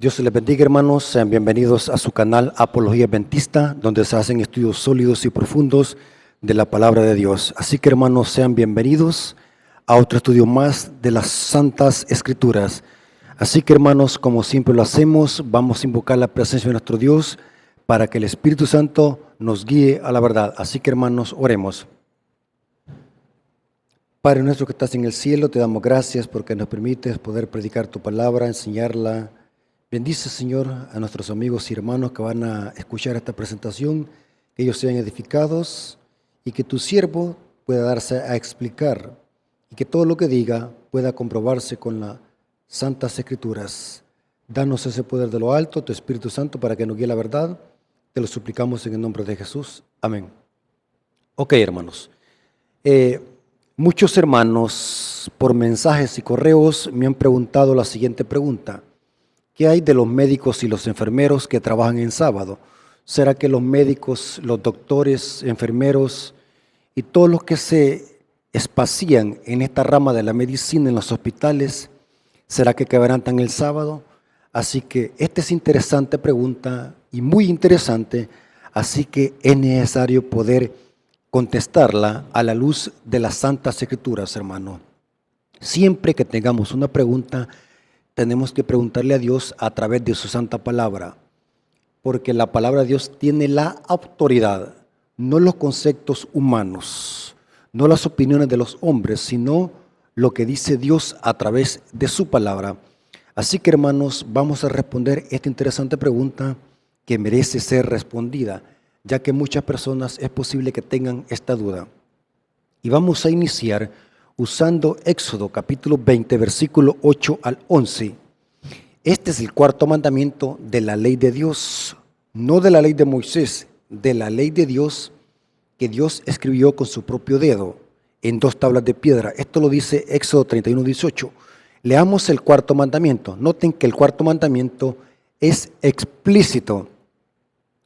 Dios se les bendiga, hermanos. Sean bienvenidos a su canal Apología Adventista, donde se hacen estudios sólidos y profundos de la palabra de Dios. Así que, hermanos, sean bienvenidos a otro estudio más de las Santas Escrituras. Así que, hermanos, como siempre lo hacemos, vamos a invocar la presencia de nuestro Dios para que el Espíritu Santo nos guíe a la verdad. Así que, hermanos, oremos. Padre nuestro que estás en el cielo, te damos gracias porque nos permites poder predicar tu palabra, enseñarla. Bendice, Señor, a nuestros amigos y hermanos que van a escuchar esta presentación, que ellos sean edificados y que tu siervo pueda darse a explicar y que todo lo que diga pueda comprobarse con las Santas Escrituras. Danos ese poder de lo alto, tu Espíritu Santo, para que nos guíe la verdad. Te lo suplicamos en el nombre de Jesús. Amén. Ok, hermanos. Muchos hermanos por mensajes y correos me han preguntado la siguiente pregunta. ¿Qué hay de los médicos y los enfermeros que trabajan en sábado? ¿Será que los médicos, los doctores, enfermeros y todos los que se espacían en esta rama de la medicina en los hospitales, será que quebrantan el sábado? Así que esta es interesante pregunta y muy interesante, así que es necesario poder contestarla a la luz de las Santas Escrituras, hermano. Siempre que tengamos una pregunta, tenemos que preguntarle a Dios a través de su santa palabra, porque la palabra de Dios tiene la autoridad, no los conceptos humanos, no las opiniones de los hombres, sino lo que dice Dios a través de su palabra. Así que, hermanos, vamos a responder esta interesante pregunta que merece ser respondida, ya que muchas personas es posible que tengan esta duda. Y vamos a iniciar usando Éxodo capítulo 20, versículo 8 al 11. Este es el cuarto mandamiento de la ley de Dios, no de la ley de Moisés, de la ley de Dios que Dios escribió con su propio dedo en 2 tablas de piedra. Esto lo dice Éxodo 31, 18. Leamos el cuarto mandamiento. Noten que el cuarto mandamiento es explícito.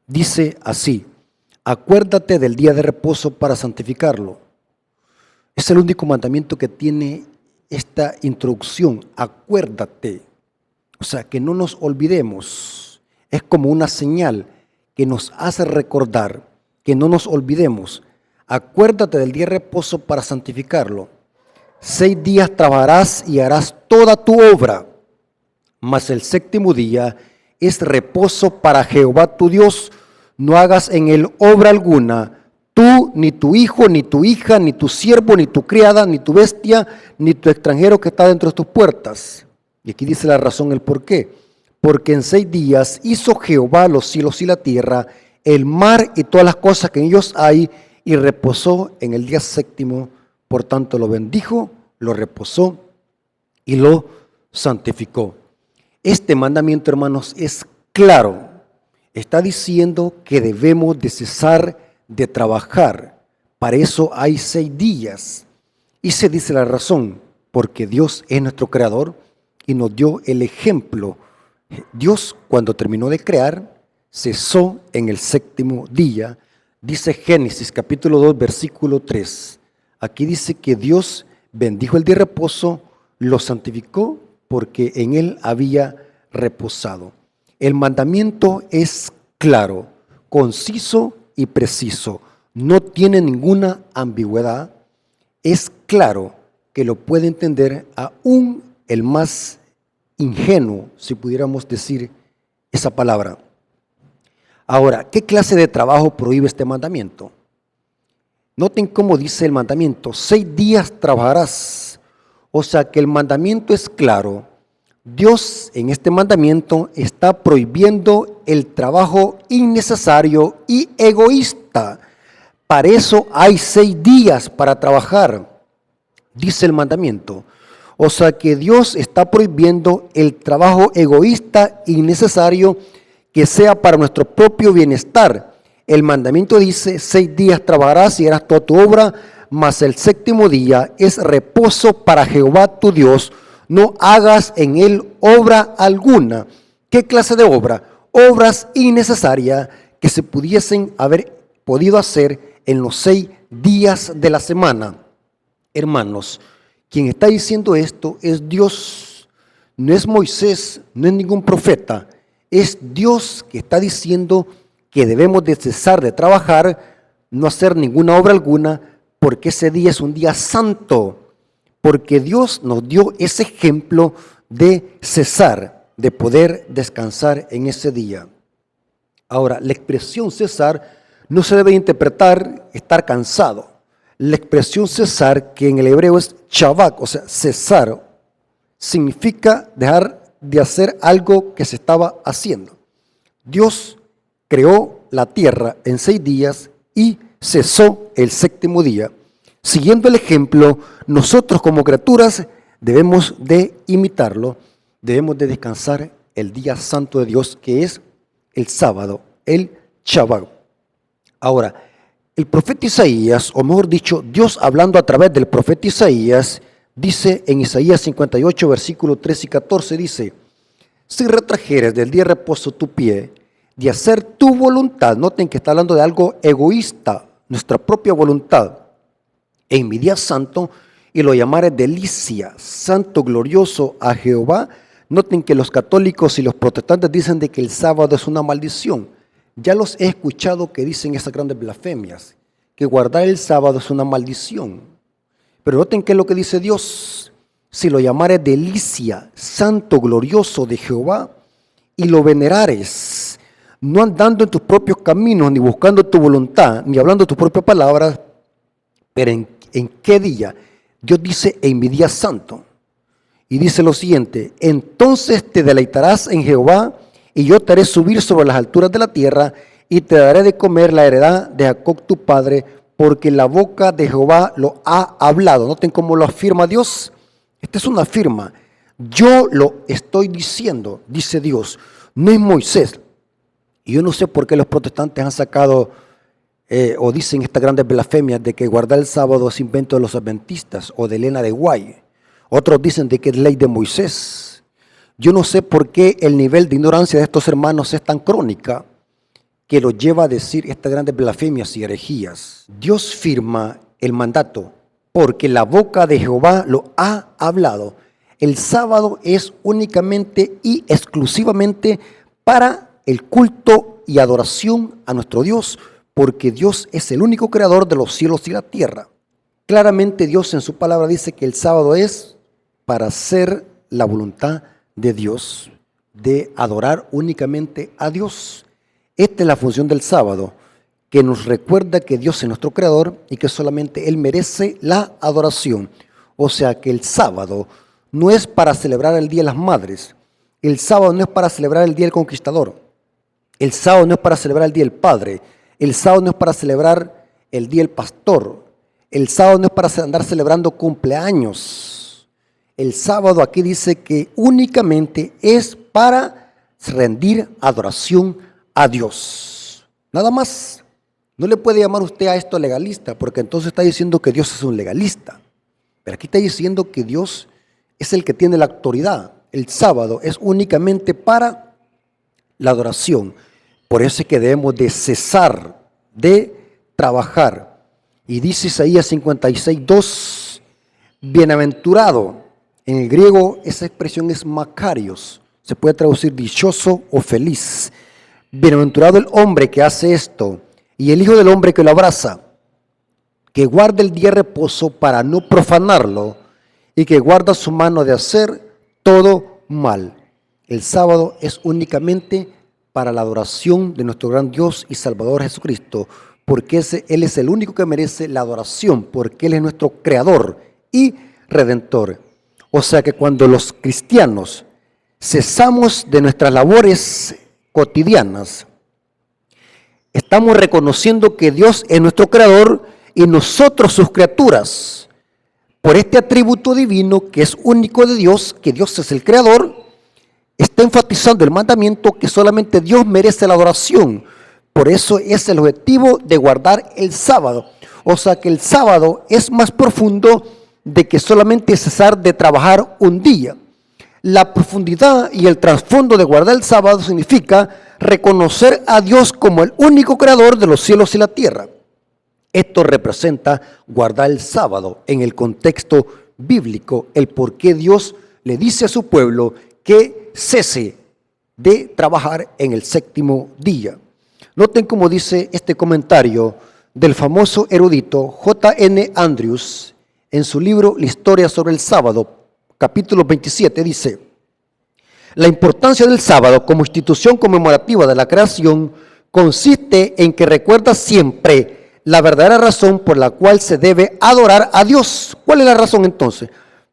Dice así: acuérdate del día de reposo para santificarlo. Es el único mandamiento que tiene esta introducción, acuérdate. O sea, que no nos olvidemos. Es como una señal que nos hace recordar que no nos olvidemos. Acuérdate del día de reposo para santificarlo. 6 días trabajarás y harás toda tu obra, mas el séptimo día es reposo para Jehová tu Dios. No hagas en él obra alguna, tú, ni tu hijo, ni tu hija, ni tu siervo, ni tu criada, ni tu bestia, ni tu extranjero que está dentro de tus puertas. Y aquí dice la razón, el por qué. Porque en 6 días hizo Jehová los cielos y la tierra, el mar y todas las cosas que en ellos hay, y reposó en el día séptimo. Por tanto lo bendijo, lo reposó y lo santificó. Este mandamiento, hermanos, es claro. Está diciendo que debemos de cesar de trabajar. Para eso hay 6 días. Y se dice la razón, porque Dios es nuestro creador y nos dio el ejemplo. Dios, cuando terminó de crear, cesó en el séptimo día. Dice Génesis capítulo 2, versículo 3. Aquí dice que Dios bendijo el día de reposo, lo santificó porque en él había reposado. El mandamiento es claro, conciso y preciso, no tiene ninguna ambigüedad, es claro que lo puede entender aún el más ingenuo, si pudiéramos decir esa palabra. Ahora, ¿qué clase de trabajo prohíbe este mandamiento? Noten cómo dice el mandamiento: 6 días trabajarás. O sea que el mandamiento es claro. Dios en este mandamiento está prohibiendo el trabajo innecesario y egoísta. Para eso hay 6 días para trabajar, dice el mandamiento. O sea que Dios está prohibiendo el trabajo egoísta e innecesario que sea para nuestro propio bienestar. El mandamiento dice: 6 días trabajarás y harás toda tu obra, mas el séptimo día es reposo para Jehová tu Dios. No hagas en él obra alguna. ¿Qué clase de obra? Obras innecesarias que se pudiesen haber podido hacer en los 6 días de la semana. Hermanos, quien está diciendo esto es Dios. no es Moisés, no es ningún profeta, es Dios que está diciendo que debemos de cesar de trabajar, no hacer ninguna obra alguna, porque ese día es un día santo, porque Dios nos dio ese ejemplo de cesar, de poder descansar en ese día. Ahora, la expresión cesar no se debe interpretar estar cansado. La expresión cesar, que en el hebreo es shabak, o sea, cesar, significa dejar de hacer algo que se estaba haciendo. Dios creó la tierra en 6 días y cesó el 7º día. Siguiendo el ejemplo, nosotros como criaturas debemos de imitarlo, debemos de descansar el día santo de Dios, que es el sábado, el Shabbat. Ahora, el profeta Isaías, o mejor dicho, Dios hablando a través del profeta Isaías, dice en Isaías 58, versículos 13 y 14, dice: si retrajeres del día de reposo tu pie, de hacer tu voluntad, noten que está hablando de algo egoísta, nuestra propia voluntad, en mi día santo, y lo llamares delicia, santo, glorioso a Jehová. Noten que los católicos y los protestantes dicen de que el sábado es una maldición. Ya los he escuchado que dicen esas grandes blasfemias, que guardar el sábado es una maldición. Pero noten qué es lo que dice Dios: si lo llamares delicia, santo, glorioso de Jehová, y lo venerares, no andando en tus propios caminos, ni buscando tu voluntad, ni hablando tus propias palabras, pero ¿en qué día? Dios dice: en mi día santo. Y dice lo siguiente: entonces te deleitarás en Jehová, y yo te haré subir sobre las alturas de la tierra, y te daré de comer la heredad de Jacob tu padre, porque la boca de Jehová lo ha hablado. Noten cómo lo afirma Dios. Esta es una firma. Yo lo estoy diciendo, dice Dios, no es Moisés. Y yo no sé por qué los protestantes han sacado o dicen estas grandes blasfemias de que guardar el sábado es invento de los adventistas o de Elena de Guay. Otros dicen de que es ley de Moisés. Yo no sé por qué el nivel de ignorancia de estos hermanos es tan crónica que los lleva a decir estas grandes blasfemias y herejías. Dios firma el mandato, porque la boca de Jehová lo ha hablado. El sábado es únicamente y exclusivamente para el culto y adoración a nuestro Dios, porque Dios es el único creador de los cielos y la tierra. Claramente Dios en su palabra dice que el sábado es para hacer la voluntad de Dios, de adorar únicamente a Dios. Esta es la función del sábado, que nos recuerda que Dios es nuestro creador y que solamente Él merece la adoración. O sea que el sábado no es para celebrar el Día de las Madres, el sábado no es para celebrar el Día del Conquistador, el sábado no es para celebrar el Día del Padre, el sábado no es para celebrar el Día del Pastor, el sábado no es para andar celebrando cumpleaños. El sábado aquí dice que únicamente es para rendir adoración a Dios. Nada más. No le puede llamar usted a esto legalista, porque entonces está diciendo que Dios es un legalista. Pero aquí está diciendo que Dios es el que tiene la autoridad. El sábado es únicamente para la adoración. Por eso es que debemos de cesar de trabajar. Y dice Isaías 56, 2, bienaventurado. En el griego esa expresión es makarios. Se puede traducir dichoso o feliz. Bienaventurado el hombre que hace esto, y el hijo del hombre que lo abraza, que guarda el día de reposo para no profanarlo, y que guarda su mano de hacer todo mal. El sábado es únicamente para la adoración de nuestro gran Dios y Salvador Jesucristo, porque Él es el único que merece la adoración, porque Él es nuestro creador y redentor. O sea que cuando los cristianos cesamos de nuestras labores cotidianas, estamos reconociendo que Dios es nuestro creador y nosotros sus criaturas. Por este atributo divino que es único de Dios, que Dios es el creador, está enfatizando el mandamiento que solamente Dios merece la adoración. Por eso es el objetivo de guardar el sábado. O sea que el sábado es más profundo de que solamente cesar de trabajar un día. La profundidad y el trasfondo de guardar el sábado significa reconocer a Dios como el único creador de los cielos y la tierra. Esto representa guardar el sábado en el contexto bíblico, el por qué Dios le dice a su pueblo que cese de trabajar en el séptimo día. Noten cómo dice este comentario del famoso erudito J.N. Andrews en su libro La historia sobre el sábado, capítulo 27, dice: la importancia del sábado como institución conmemorativa de la creación consiste en que recuerda siempre la verdadera razón por la cual se debe adorar a Dios. ¿Cuál es la razón entonces?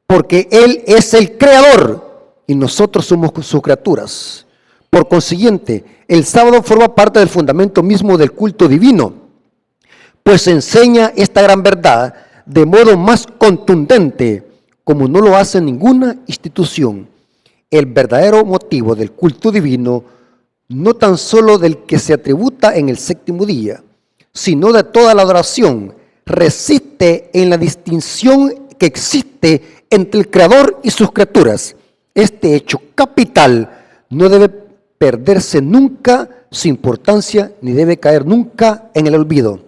Porque Él es el creador y nosotros somos sus criaturas. Por consiguiente, el sábado forma parte del fundamento mismo del culto divino, pues enseña esta gran verdad de modo más contundente, como no lo hace ninguna institución. El verdadero motivo del culto divino, no tan solo del que se atributa en el séptimo día, sino de toda la adoración, resiste en la distinción que existe entre el Creador y sus criaturas. Este hecho capital no debe perderse nunca su importancia, ni debe caer nunca en el olvido.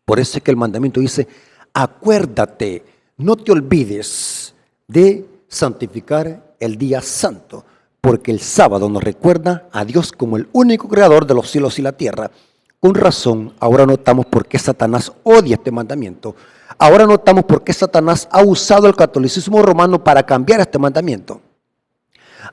Por eso es que el mandamiento dice: acuérdate, no te olvides de santificar el día santo, porque el sábado nos recuerda a Dios como el único creador de los cielos y la tierra. Con razón, ahora notamos por qué Satanás odia este mandamiento. Ahora notamos por qué Satanás ha usado el catolicismo romano para cambiar este mandamiento.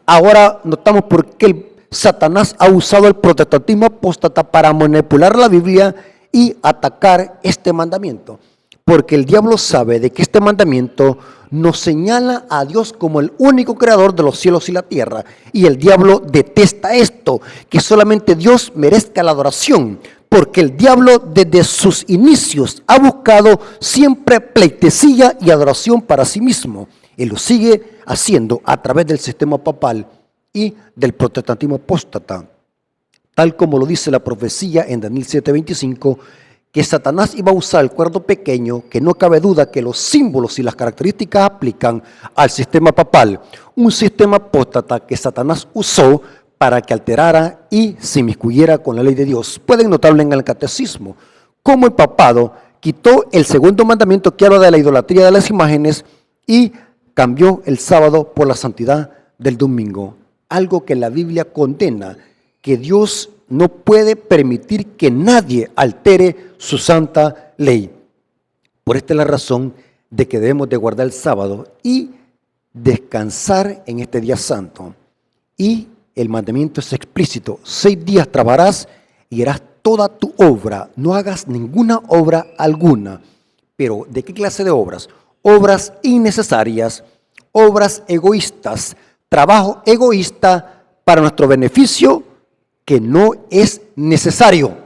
Ahora notamos por qué Satanás ha usado el protestantismo apóstata para manipular la Biblia y atacar este mandamiento. Porque el diablo sabe de que este mandamiento nos señala a Dios como el único creador de los cielos y la tierra. Y el diablo detesta esto, que solamente Dios merezca la adoración. Porque el diablo desde sus inicios ha buscado siempre pleitesía y adoración para sí mismo. Y lo sigue haciendo a través del sistema papal y del protestantismo apóstata. Tal como lo dice la profecía en Daniel 7:25, que Satanás iba a usar el cuerno pequeño, que no cabe duda que los símbolos y las características aplican al sistema papal, un sistema apóstata que Satanás usó para que alterara y se inmiscuyera con la ley de Dios. Pueden notarlo en el catecismo, cómo el papado quitó el segundo mandamiento que habla de la idolatría de las imágenes y cambió el sábado por la santidad del domingo, algo que la Biblia condena, que Dios no puede permitir que nadie altere su santa ley. Por esta es la razón de que debemos de guardar el sábado y descansar en este día santo. Y el mandamiento es explícito: 6 días trabajarás y harás toda tu obra, no hagas ninguna obra alguna. Pero ¿de qué clase de obras? Obras innecesarias, obras egoístas, trabajo egoísta para nuestro beneficio que no es necesario.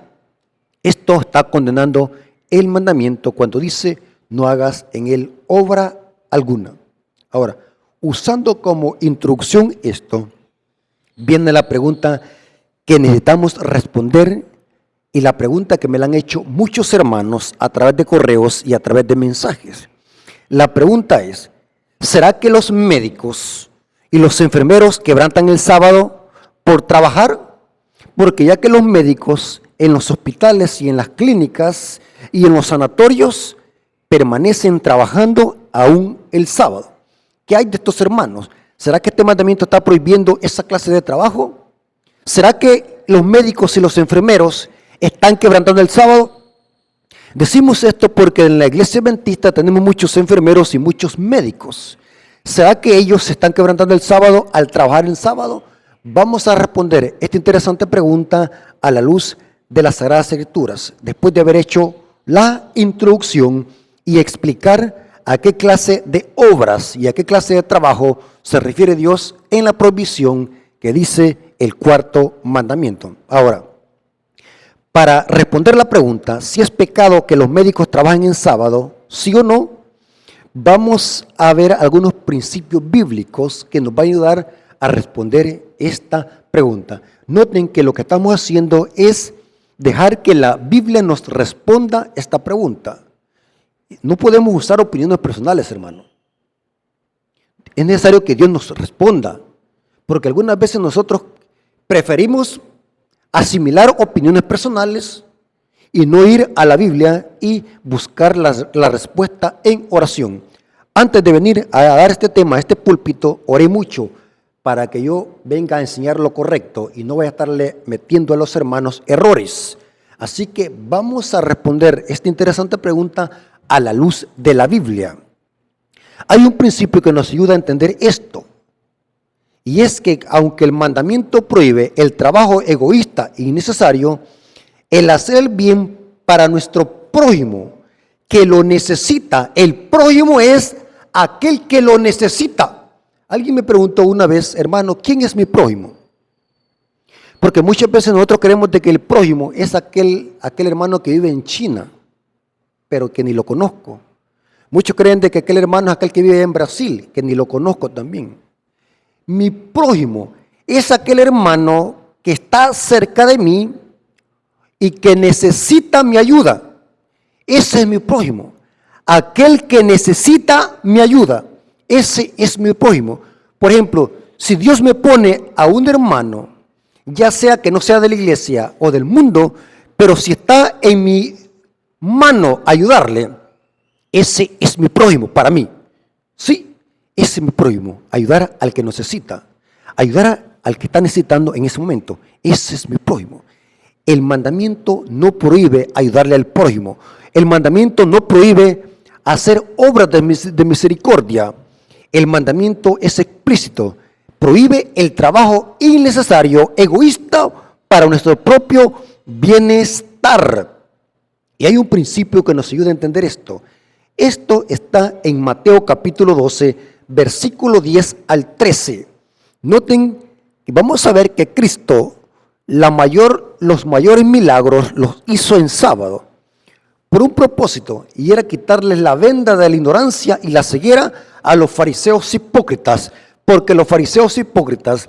Esto está condenando el mandamiento cuando dice: no hagas en él obra alguna. Ahora, usando como introducción esto, viene la pregunta que necesitamos responder, y la pregunta que me la han hecho muchos hermanos a través de correos y a través de mensajes. La pregunta es: ¿será que los médicos y los enfermeros quebrantan el sábado por trabajar? Porque ya que los médicos en los hospitales y en las clínicas y en los sanatorios permanecen trabajando aún el sábado. ¿Qué hay de estos hermanos? ¿Será que este mandamiento está prohibiendo esa clase de trabajo? ¿Será que los médicos y los enfermeros están quebrantando el sábado? Decimos esto porque en la iglesia adventista tenemos muchos enfermeros y muchos médicos. ¿Será que ellos se están quebrantando el sábado al trabajar el sábado? Vamos a responder esta interesante pregunta a la luz de las Sagradas Escrituras, después de haber hecho la introducción y explicar a qué clase de obras y a qué clase de trabajo se refiere Dios en la prohibición que dice el cuarto mandamiento. Ahora, para responder la pregunta, si es pecado que los médicos trabajen en sábado, sí o no, vamos a ver algunos principios bíblicos que nos van a ayudar a responder esta pregunta. Noten que lo que estamos haciendo es dejar que la Biblia nos responda esta pregunta. No podemos usar opiniones personales, hermano. Es necesario que Dios nos responda, porque algunas veces nosotros preferimos asimilar opiniones personales y no ir a la Biblia y buscar la respuesta en oración. Antes de venir a dar este tema, a este púlpito, oré mucho para que yo venga a enseñar lo correcto y no vaya a estarle metiendo a los hermanos errores. Así que vamos a responder esta interesante pregunta a la luz de la Biblia. Hay un principio que nos ayuda a entender esto, y es que aunque el mandamiento prohíbe el trabajo egoísta e innecesario, el hacer el bien para nuestro prójimo que lo necesita, el prójimo es aquel que lo necesita. Alguien me preguntó una vez, hermano, ¿quién es mi prójimo? Porque muchas veces nosotros creemos de que el prójimo es aquel hermano que vive en China, pero que ni lo conozco. Muchos creen de que aquel hermano es aquel que vive en Brasil, que ni lo conozco también. Mi prójimo es aquel hermano que está cerca de mí y que necesita mi ayuda. Ese es mi prójimo. Aquel que necesita mi ayuda, ese es mi prójimo. Por ejemplo, si Dios me pone a un hermano, ya sea que no sea de la iglesia o del mundo, pero si está en mi mano ayudarle, ese es mi prójimo para mí. Sí, ese es mi prójimo. Ayudar al que necesita, ayudar al que está necesitando en ese momento. Ese es mi prójimo. El mandamiento no prohíbe ayudarle al prójimo. El mandamiento no prohíbe hacer obras de misericordia. El mandamiento es explícito. Prohíbe el trabajo innecesario, egoísta, para nuestro propio bienestar. Y hay un principio que nos ayuda a entender esto. Esto está en Mateo capítulo 12, versículo 10 al 13. Noten que vamos a ver que Cristo los mayores milagros los hizo en sábado por un propósito, y era quitarles la venda de la ignorancia y la ceguera a los fariseos hipócritas, porque los fariseos hipócritas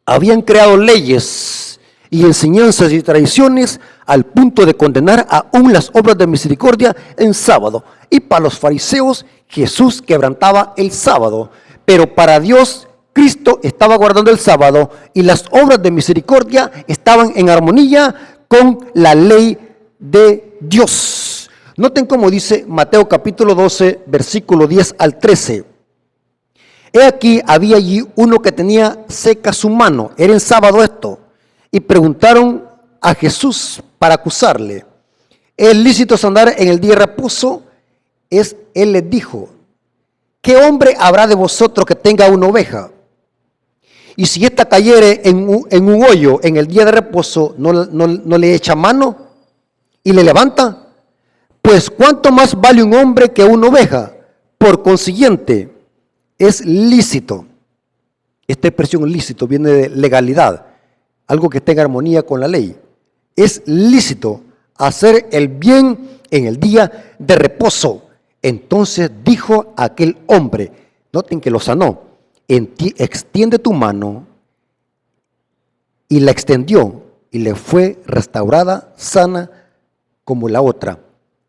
habían creado leyes y enseñanzas y tradiciones al punto de condenar aún las obras de misericordia en sábado. Y para los fariseos Jesús quebrantaba el sábado, pero para Dios Cristo estaba guardando el sábado y las obras de misericordia estaban en armonía con la ley de Dios. Noten cómo dice Mateo capítulo 12, versículo 10 al 13. He aquí, había allí uno que tenía seca su mano, era en sábado esto, y preguntaron a Jesús para acusarle: ¿es lícito andar en el día de reposo? Él les dijo: ¿qué hombre habrá de vosotros que tenga una oveja? Y si ésta cayere en un hoyo en el día de reposo, ¿no le echa mano y le levanta? Pues ¿cuánto más vale un hombre que una oveja? Por consiguiente, es lícito. Esta expresión lícito viene de legalidad, algo que esté en armonía con la ley. Es lícito hacer el bien en el día de reposo. Entonces dijo aquel hombre, noten que lo sanó: extiende tu mano. Y la extendió y le fue restaurada, sana como la otra.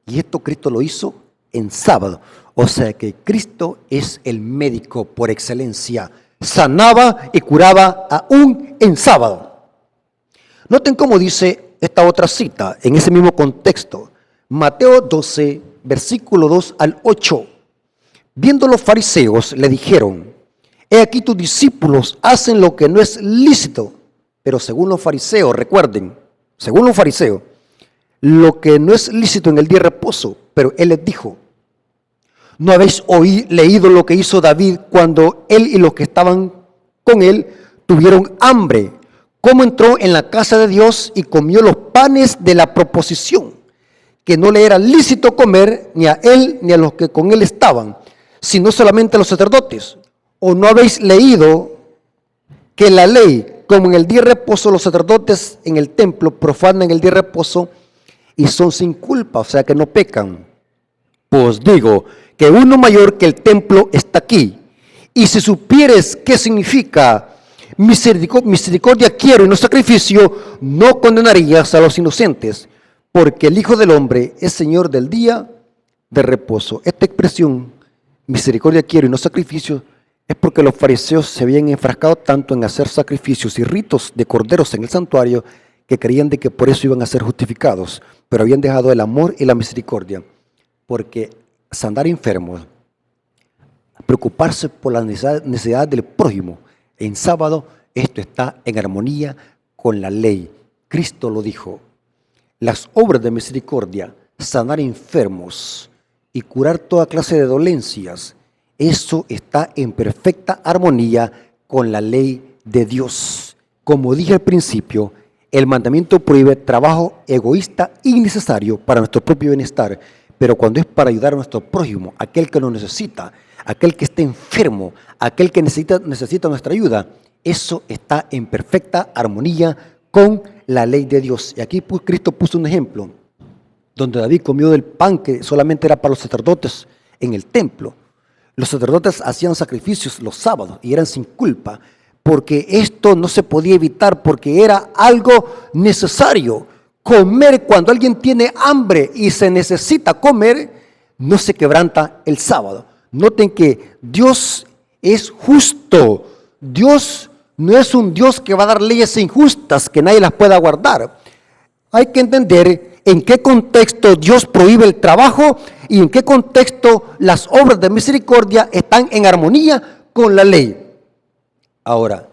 Y esto Cristo lo hizo en sábado. O sea que Cristo es el médico por excelencia. Sanaba y curaba aún en sábado. Noten cómo dice esta otra cita en ese mismo contexto. Mateo 12, versículo 2 al 8. Viendo los fariseos, le dijeron: he aquí tus discípulos hacen lo que no es lícito. Pero según los fariseos, recuerden, según los fariseos, lo que no es lícito en el día de reposo. Pero él les dijo: ¿no habéis leído lo que hizo David cuando él y los que estaban con él tuvieron hambre? ¿Cómo entró en la casa de Dios y comió los panes de la proposición, que no le era lícito comer ni a él ni a los que con él estaban, sino solamente a los sacerdotes? ¿O no habéis leído que la ley, como en el día de reposo los sacerdotes en el templo profanan el día de reposo y son sin culpa, o sea que no pecan? Pues digo que uno mayor que el templo está aquí. Y si supieres qué significa misericordia quiero y no sacrificio, no condenarías a los inocentes, porque el Hijo del Hombre es Señor del día de reposo. Esta expresión, misericordia quiero y no sacrificio, es porque los fariseos se habían enfrascado tanto en hacer sacrificios y ritos de corderos en el santuario que creían de que por eso iban a ser justificados, pero habían dejado el amor y la misericordia, porque andar enfermos, preocuparse por la necesidad del prójimo, en sábado, esto está en armonía con la ley. Cristo lo dijo. Las obras de misericordia, sanar enfermos y curar toda clase de dolencias, eso está en perfecta armonía con la ley de Dios. Como dije al principio, el mandamiento prohíbe trabajo egoísta innecesario para nuestro propio bienestar, pero cuando es para ayudar a nuestro prójimo, aquel que lo necesita, aquel que esté enfermo, aquel que necesita nuestra ayuda, eso está en perfecta armonía con la ley de Dios. Y aquí Cristo puso un ejemplo, donde David comió del pan que solamente era para los sacerdotes en el templo. Los sacerdotes hacían sacrificios los sábados y eran sin culpa, porque esto no se podía evitar, porque era algo necesario. Comer cuando alguien tiene hambre y se necesita comer, no se quebranta el sábado. Noten que Dios es justo. Dios no es un Dios que va a dar leyes injustas que nadie las pueda guardar. Hay que entender en qué contexto Dios prohíbe el trabajo y en qué contexto las obras de misericordia están en armonía con la ley. Ahora,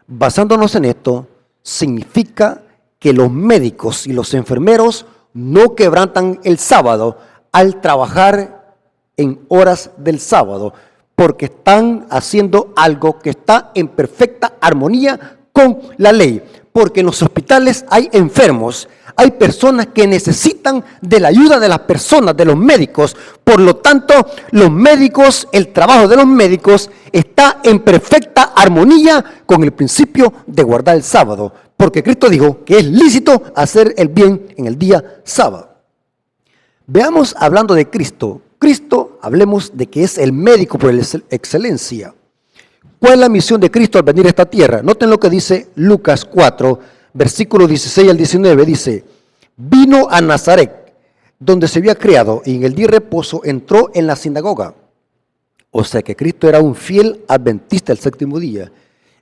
basándonos en esto, significa que los médicos y los enfermeros no quebrantan el sábado al trabajar en horas del sábado, porque están haciendo algo que está en perfecta armonía con la ley. Porque en los hospitales hay enfermos, hay personas que necesitan de la ayuda de las personas, de los médicos. Por lo tanto, los médicos, el trabajo de los médicos está en perfecta armonía con el principio de guardar el sábado. Porque Cristo dijo que es lícito hacer el bien en el día sábado. Veamos, hablando de Cristo, hablemos de que es el médico por excelencia. ¿Cuál es la misión de Cristo al venir a esta tierra? Noten lo que dice Lucas 4, versículos 16 al 19. Dice, vino a Nazaret, donde se había criado, y en el día de reposo entró en la sinagoga. O sea que Cristo era un fiel adventista del séptimo día.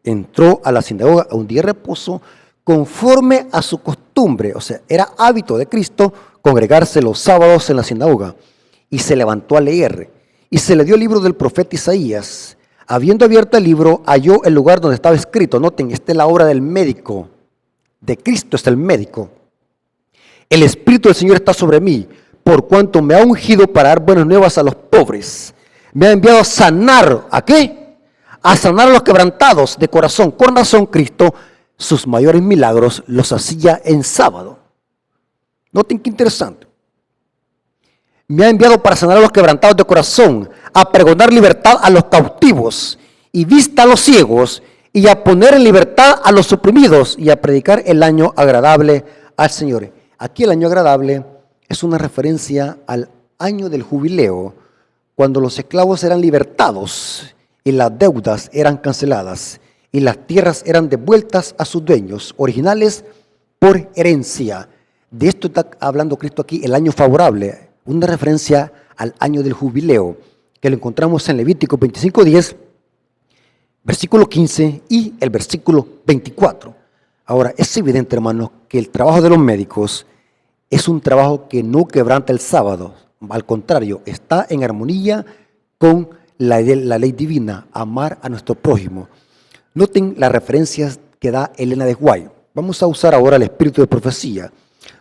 Entró a la sinagoga a un día de reposo conforme a su costumbre. O sea, era hábito de Cristo congregarse los sábados en la sinagoga. Y se levantó a leer. Y se le dio el libro del profeta Isaías. Habiendo abierto el libro, halló el lugar donde estaba escrito. Noten, esta es la obra del médico. De Cristo es el médico. El Espíritu del Señor está sobre mí, por cuanto me ha ungido para dar buenas nuevas a los pobres. Me ha enviado a sanar, ¿a qué? A sanar a los quebrantados de corazón. Con razón, Cristo, sus mayores milagros los hacía en sábado. Noten qué interesante. Me ha enviado para sanar a los quebrantados de corazón, a pregonar libertad a los cautivos y vista a los ciegos, y a poner en libertad a los oprimidos, y a predicar el año agradable al Señor. Aquí el año agradable es una referencia al año del jubileo, cuando los esclavos eran libertados y las deudas eran canceladas y las tierras eran devueltas a sus dueños originales por herencia. De esto está hablando Cristo aquí, el año favorable, una referencia al año del jubileo, que lo encontramos en Levítico 25:10, versículo 15 y el versículo 24. Ahora, es evidente, hermanos, que el trabajo de los médicos es un trabajo que no quebranta el sábado. Al contrario, está en armonía con la ley divina, amar a nuestro prójimo. Noten las referencias que da Elena de White. Vamos a usar ahora el espíritu de profecía.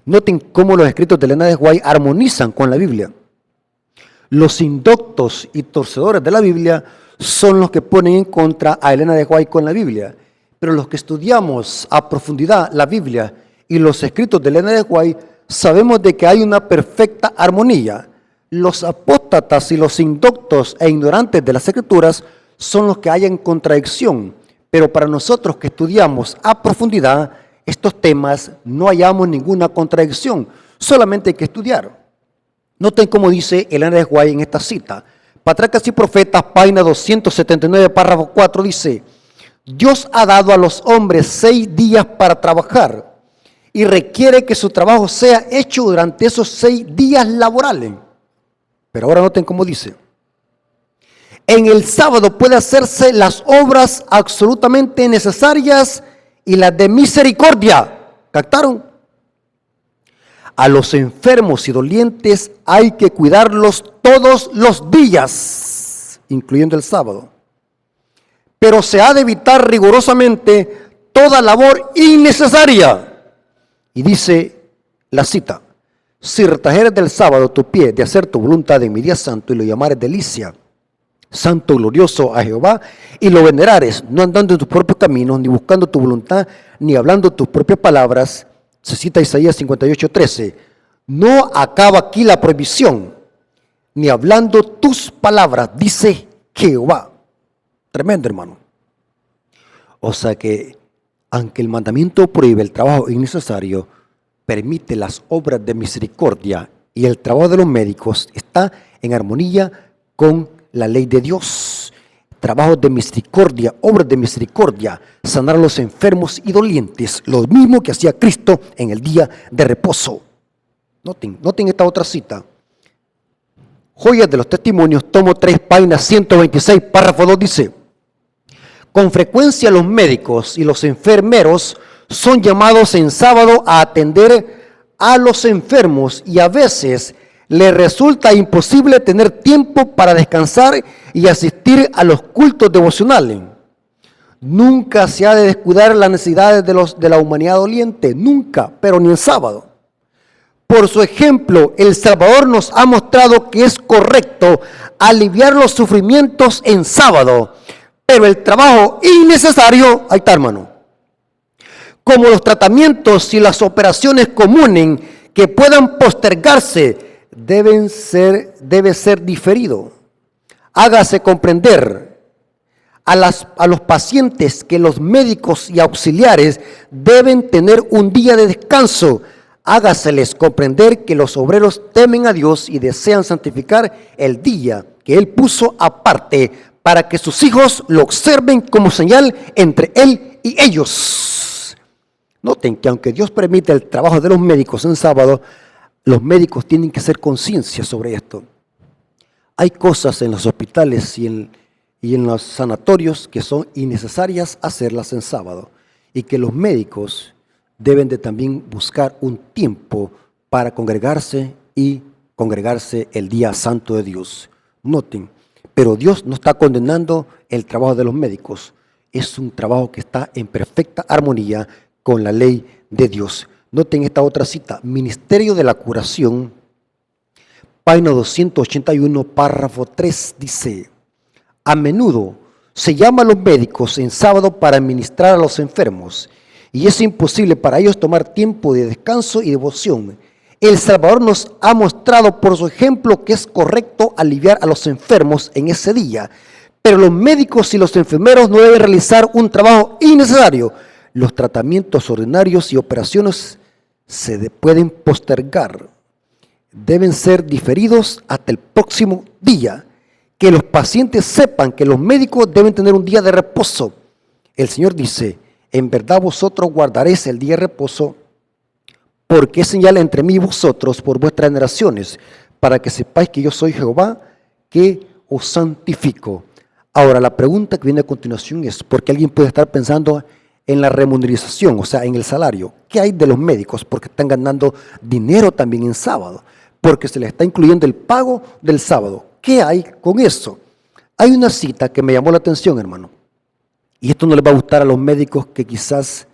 Noten cómo los escritos de Elena de White armonizan con la Biblia. Los indoctos y torcedores de la Biblia son los que ponen en contra a Elena de White con la Biblia. Pero los que estudiamos a profundidad la Biblia y los escritos de Elena de White, sabemos de que hay una perfecta armonía. Los apóstatas y los indoctos e ignorantes de las Escrituras son los que hallan contradicción. Pero para nosotros que estudiamos a profundidad estos temas, no hallamos ninguna contradicción. Solamente hay que estudiar. Noten cómo dice Elena de White en esta cita. Patriarcas y Profetas, página 279, párrafo 4, dice: Dios ha dado a los hombres 6 días para trabajar y requiere que su trabajo sea hecho durante esos 6 días laborales. Pero ahora noten cómo dice: en el sábado puede hacerse las obras absolutamente necesarias y las de misericordia. ¿Captaron? A los enfermos y dolientes hay que cuidarlos todos los días, incluyendo el sábado. pero se ha de evitar rigurosamente toda labor innecesaria. Y dice la cita: si retrajeres del sábado tu pie de hacer tu voluntad en mi día santo y lo llamares delicia, santo, glorioso a Jehová, y lo venerares, no andando en tus propios caminos, ni buscando tu voluntad, ni hablando tus propias palabras. Se cita Isaías 58:13. No acaba aquí la prohibición, ni hablando tus palabras, dice Jehová. Tremendo, hermano. O sea que, aunque el mandamiento prohíbe el trabajo innecesario, permite las obras de misericordia, y el trabajo de los médicos está en armonía con la ley de Dios. Trabajos de misericordia, obras de misericordia, sanar a los enfermos y dolientes, lo mismo que hacía Cristo en el día de reposo. Noten esta otra cita. Joyas de los Testimonios, tomo 3, página 126, párrafo 2, dice: con frecuencia los médicos y los enfermeros son llamados en sábado a atender a los enfermos, y a veces les resulta imposible tener tiempo para descansar y asistir a los cultos devocionales. Nunca se ha de descuidar las necesidades de la humanidad doliente, nunca, pero ni en sábado. Por su ejemplo, el Salvador nos ha mostrado que es correcto aliviar los sufrimientos en sábado, pero el trabajo innecesario, ahí está, hermano, como los tratamientos y las operaciones comunes que puedan postergarse, debe ser diferido. Hágase comprender a los pacientes que los médicos y auxiliares deben tener un día de descanso. Hágaseles comprender que los obreros temen a Dios y desean santificar el día que Él puso aparte para que sus hijos lo observen como señal entre Él y ellos. Noten que aunque Dios permite el trabajo de los médicos en sábado, los médicos tienen que hacer conciencia sobre esto. Hay cosas en los hospitales y en los sanatorios que son innecesarias hacerlas en sábado, y que los médicos deben de también buscar un tiempo para congregarse el día santo de Dios. Noten, pero Dios no está condenando el trabajo de los médicos. Es un trabajo que está en perfecta armonía con la ley de Dios. Noten esta otra cita: Ministerio de la Curación, página 281, párrafo 3, dice: a menudo se llama a los médicos en sábado para ministrar a los enfermos, y es imposible para ellos tomar tiempo de descanso y devoción. El Salvador nos ha mostrado por su ejemplo que es correcto aliviar a los enfermos en ese día, pero los médicos y los enfermeros no deben realizar un trabajo innecesario. Los tratamientos ordinarios y operaciones se pueden postergar, deben ser diferidos hasta el próximo día. Que los pacientes sepan que los médicos deben tener un día de reposo. El Señor dice: en verdad vosotros guardaréis el día de reposo, porque es señal entre mí y vosotros por vuestras generaciones, para que sepáis que yo soy Jehová, que os santifico. Ahora, la pregunta que viene a continuación es, porque alguien puede estar pensando en la remuneración, o sea, en el salario. ¿Qué hay de los médicos? Porque están ganando dinero también en sábado, porque se les está incluyendo el pago del sábado. ¿Qué hay con eso? Hay una cita que me llamó la atención, hermano, y esto no les va a gustar a los médicos que quizás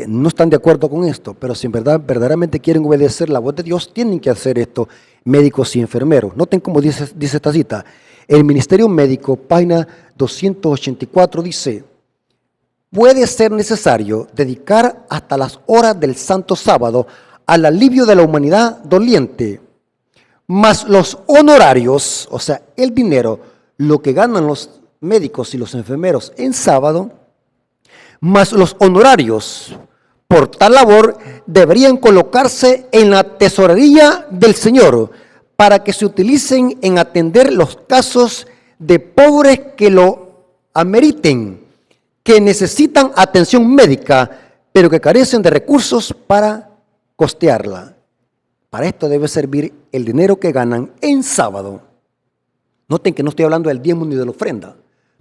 no están de acuerdo con esto, pero si en verdad verdaderamente quieren obedecer la voz de Dios, tienen que hacer esto, médicos y enfermeros. Noten cómo dice esta cita. El Ministerio Médico, página 284, dice: puede ser necesario dedicar hasta las horas del santo sábado al alivio de la humanidad doliente, mas los honorarios, o sea, el dinero, lo que ganan los médicos y los enfermeros en sábado, mas los honorarios por tal labor deberían colocarse en la tesorería del Señor para que se utilicen en atender los casos de pobres que lo ameriten, que necesitan atención médica, pero que carecen de recursos para costearla. Para esto debe servir el dinero que ganan en sábado. Noten que no estoy hablando del diezmo ni de la ofrenda.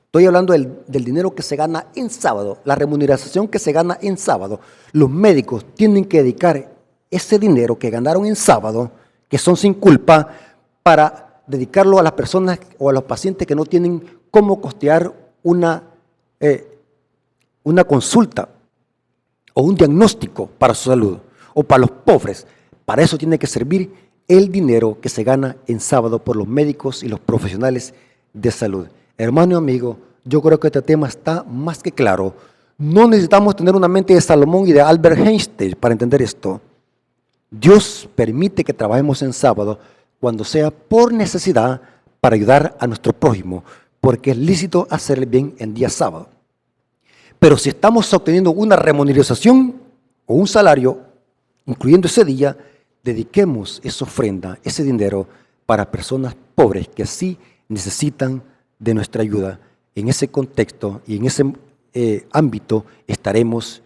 Estoy hablando del dinero que se gana en sábado, la remuneración que se gana en sábado. Los médicos tienen que dedicar ese dinero que ganaron en sábado, que son sin culpa, para dedicarlo a las personas o a los pacientes que no tienen cómo costear una una consulta o un diagnóstico para su salud, o para los pobres. Para eso tiene que servir el dinero que se gana en sábado por los médicos y los profesionales de salud. Hermano y amigo, yo creo que este tema está más que claro. No necesitamos tener una mente de Salomón y de Albert Einstein para entender esto. Dios permite que trabajemos en sábado cuando sea por necesidad para ayudar a nuestro prójimo, porque es lícito hacer el bien en día sábado. Pero si estamos obteniendo una remuneración o un salario, incluyendo ese día, dediquemos esa ofrenda, ese dinero, para personas pobres que sí necesitan de nuestra ayuda. En ese contexto y en ese ámbito estaremos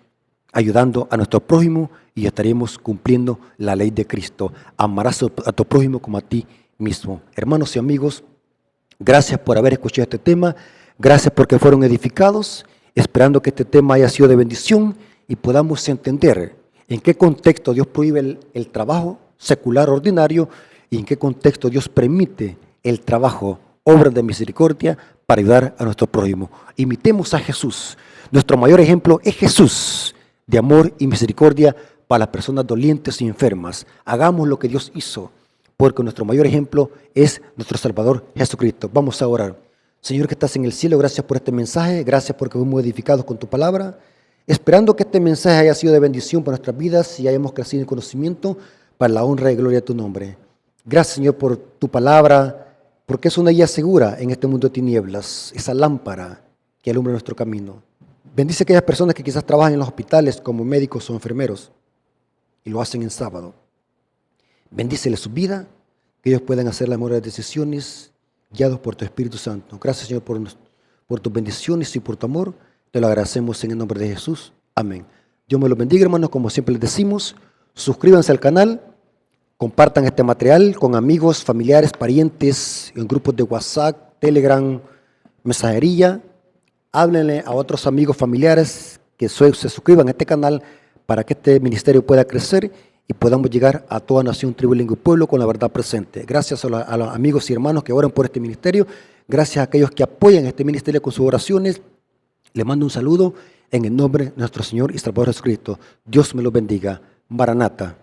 ayudando a nuestro prójimo y estaremos cumpliendo la ley de Cristo. Amarás a tu prójimo como a ti mismo. Hermanos y amigos, gracias por haber escuchado este tema. Gracias porque fueron edificados, esperando que este tema haya sido de bendición y podamos entender en qué contexto Dios prohíbe el trabajo secular ordinario y en qué contexto Dios permite el trabajo, obra de misericordia, para ayudar a nuestro prójimo. Imitemos a Jesús. Nuestro mayor ejemplo es Jesús, de amor y misericordia para las personas dolientes y enfermas. Hagamos lo que Dios hizo, porque nuestro mayor ejemplo es nuestro Salvador Jesucristo. Vamos a orar. Señor que estás en el cielo, gracias por este mensaje, gracias porque fuimos edificados con tu palabra, esperando que este mensaje haya sido de bendición para nuestras vidas y hayamos crecido en conocimiento para la honra y gloria de tu nombre. Gracias, Señor, por tu palabra, porque es una guía segura en este mundo de tinieblas, esa lámpara que alumbra nuestro camino. Bendice a aquellas personas que quizás trabajan en los hospitales como médicos o enfermeros y lo hacen en sábado. Bendícele su vida, que ellos puedan hacer las mejores decisiones guiados por tu Espíritu Santo. Gracias, Señor, por tus bendiciones y por tu amor. Te lo agradecemos en el nombre de Jesús. Amén. Dios me los bendiga, hermanos. Como siempre les decimos, suscríbanse al canal, compartan este material con amigos, familiares, parientes, en grupos de WhatsApp, Telegram, mensajería. Háblenle a otros amigos familiares que se suscriban a este canal para que este ministerio pueda crecer y podamos llegar a toda nación, tribu, lengua y pueblo con la verdad presente. Gracias a los amigos y hermanos que oran por este ministerio. Gracias a aquellos que apoyan este ministerio con sus oraciones. Les mando un saludo en el nombre de nuestro Señor y Salvador Jesucristo. Dios me los bendiga. Maranata.